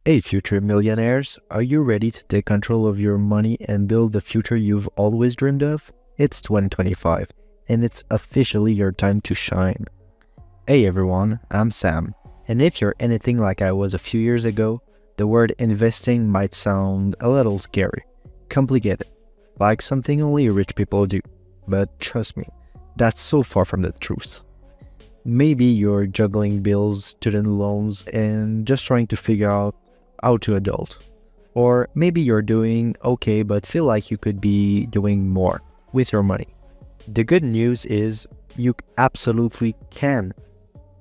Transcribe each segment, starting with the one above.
Hey, future millionaires, are you ready to take control of your money and build the future you've always dreamed of? It's 2025, and it's officially your time to shine. Hey everyone, I'm Sam, and if you're anything like I was a few years ago, the word investing might sound a little scary, complicated, like something only rich people do. But trust me, that's so far from the truth. Maybe you're juggling bills, student loans, and just trying to figure out how to adult. Or maybe you're doing okay but feel like you could be doing more with your money. The good news is you absolutely can.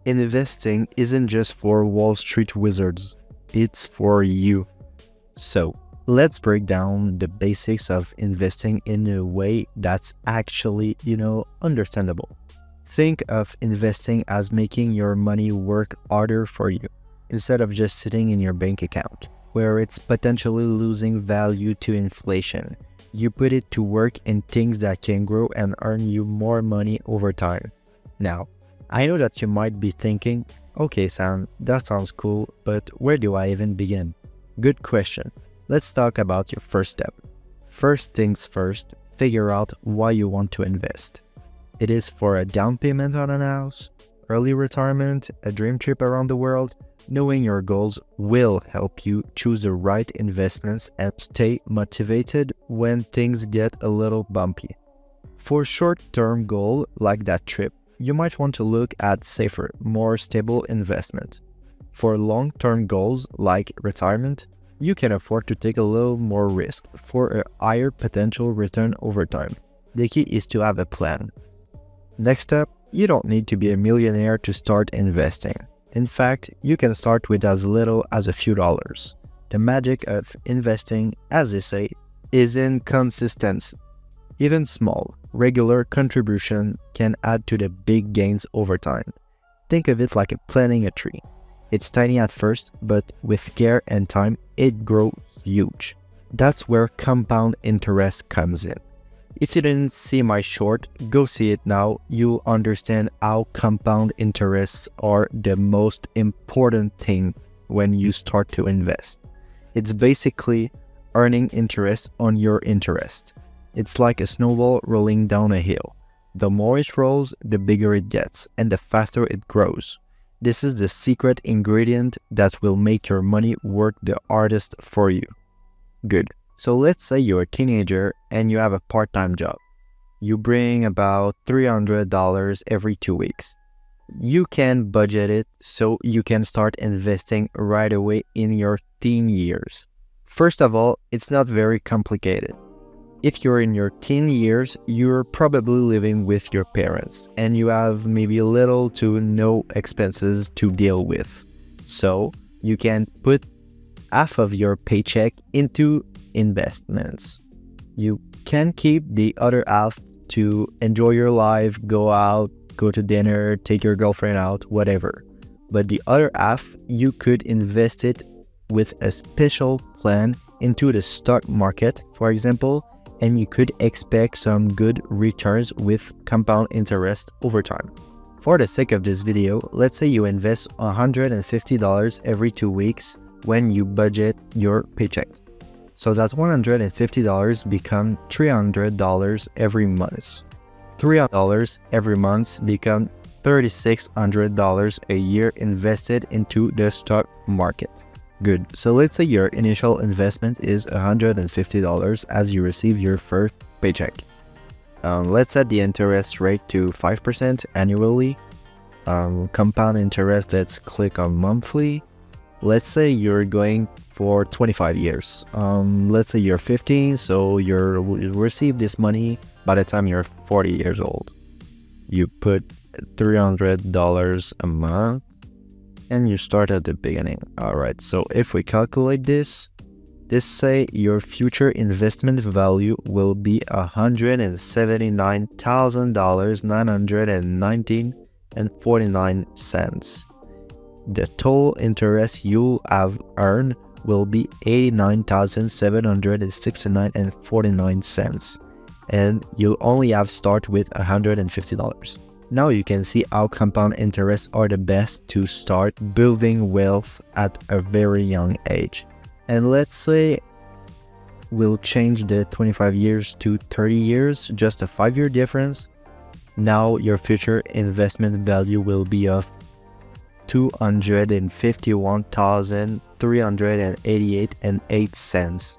Investing isn't just for Wall Street wizards, it's for you. So, let's break down the basics of investing in a way that's actually, understandable. Think of investing as making your money work harder for you, instead of just sitting in your bank account, where it's potentially losing value to inflation. You put it to work in things that can grow and earn you more money over time. Now, I know that you might be thinking, okay Sam, that sounds cool, but where do I even begin? Good question. Let's talk about your first step. First things first, figure out why you want to invest. It is for a down payment on a house, early retirement, a dream trip around the world. Knowing your goals will help you choose the right investments and stay motivated when things get a little bumpy. For short-term goals like that trip, you might want to look at safer, more stable investment. For long-term goals like retirement, you can afford to take a little more risk for a higher potential return over time. The key is to have a plan. Next up, you don't need to be a millionaire to start investing. In fact, you can start with as little as a few dollars. The magic of investing, as they say, is in consistency. Even small, regular contribution can add to the big gains over time. Think of it like planting a tree. It's tiny at first, but with care and time, it grows huge. That's where compound interest comes in. If you didn't see my short, go see it now. You'll understand how compound interests are the most important thing when you start to invest. It's basically earning interest on your interest. It's like a snowball rolling down a hill. The more it rolls, the bigger it gets, and the faster it grows. This is the secret ingredient that will make your money work the hardest for you. Good. So let's say you're a teenager and you have a part-time job. You bring about $300 every 2 weeks. You can budget it so you can start investing right away in your teen years. First of all, it's not very complicated. If you're in your teen years, you're probably living with your parents and you have maybe little to no expenses to deal with. So you can put half of your paycheck into investments. You can keep the other half to enjoy your life, go out, go to dinner, take your girlfriend out, whatever. But the other half, you could invest it with a special plan into the stock market, for example, and you could expect some good returns with compound interest over time. For the sake of this video, let's say you invest $150 every 2 weeks when you budget your paycheck. So that $150 become $300 every month. $300 every month become $3,600 a year invested into the stock market. Good. So let's say your initial investment is $150 as you receive your first paycheck. Let's set the interest rate to 5% annually. Compound interest, let's click on monthly. Let's say you're going for 25 years. Let's say you're 15, so you'll receive this money by the time you're 40 years old. You put $300 a month and you start at the beginning. All right, so if we calculate this say your future investment value will be $179,919.49. The total interest you'll have earned will be $89,769.49, and you'll only have start with $150. Now you can see how compound interests are the best to start building wealth at a very young age. And let's say we'll change the 25 years to 30 years, just a 5-year difference. Now your future investment value will be of $251,388.08.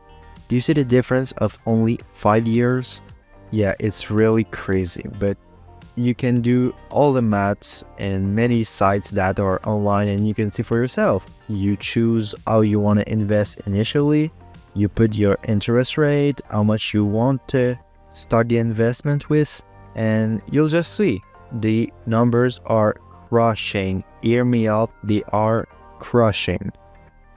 Do you see the difference of only 5 years? Yeah, it's really crazy, but you can do all the maths in many sites that are online and you can see for yourself. You choose how you want to invest initially, you put your interest rate, how much you want to start the investment with, and you'll just see. The numbers are crushing. Hear me out, they are crushing.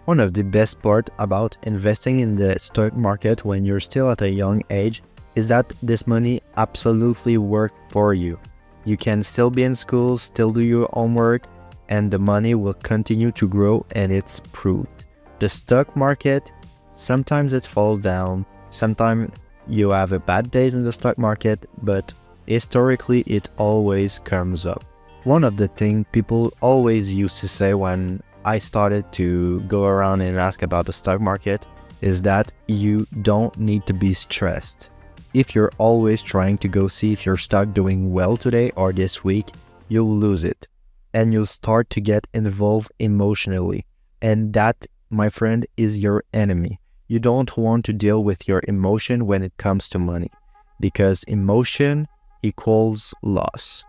One of the best part about investing in the stock market when you're still at a young age is that this money absolutely worked for you. You can still be in school, still do your homework, and the money will continue to grow, and it's proved. The stock market, sometimes it falls down, sometimes you have a bad days in the stock market, but historically it always comes up. One of the things people always used to say when I started to go around and ask about the stock market is that you don't need to be stressed. If you're always trying to go see if your stock doing well today or this week, you'll lose it. And you'll start to get involved emotionally. And that, my friend, is your enemy. You don't want to deal with your emotion when it comes to money, because emotion equals loss.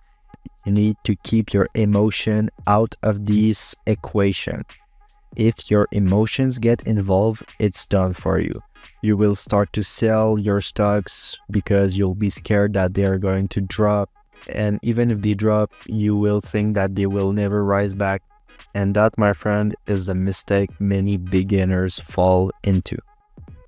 You need to keep your emotion out of this equation. If your emotions get involved, it's done for you. You will start to sell your stocks because you'll be scared that they are going to drop. And even if they drop, you will think that they will never rise back. And that, my friend, is the mistake many beginners fall into.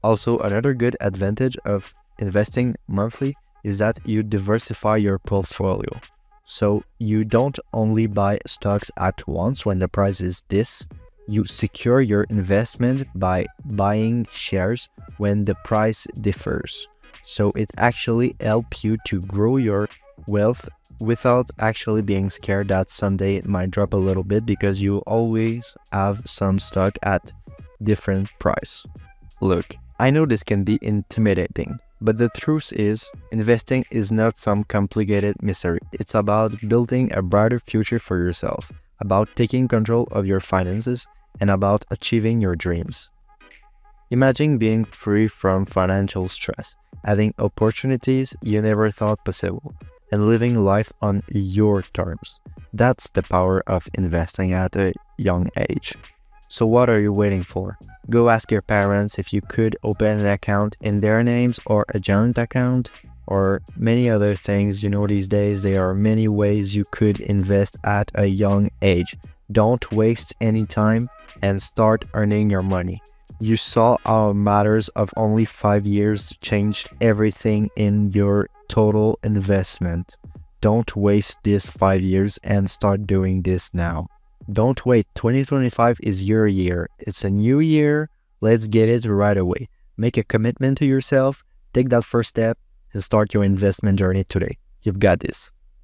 Also, another good advantage of investing monthly is that you diversify your portfolio. So you don't only buy stocks at once when the price is this. You secure your investment by buying shares when the price differs. So it actually helps you to grow your wealth without actually being scared that someday it might drop a little bit, because you always have some stock at different price. Look, I know this can be intimidating, but the truth is, investing is not some complicated mystery. It's about building a brighter future for yourself, about taking control of your finances, and about achieving your dreams. Imagine being free from financial stress, having opportunities you never thought possible, and living life on your terms. That's the power of investing at a young age. So what are you waiting for? Go ask your parents if you could open an account in their names or a joint account or many other things. You know, these days there are many ways you could invest at a young age. Don't waste any time and start earning your money. You saw how matters of only 5 years changed everything in your total investment. Don't waste these 5 years and start doing this now. Don't wait. 2025 is your year. It's a new year. Let's get it right away. Make a commitment to yourself, take that first step, and start your investment journey today. You've got this.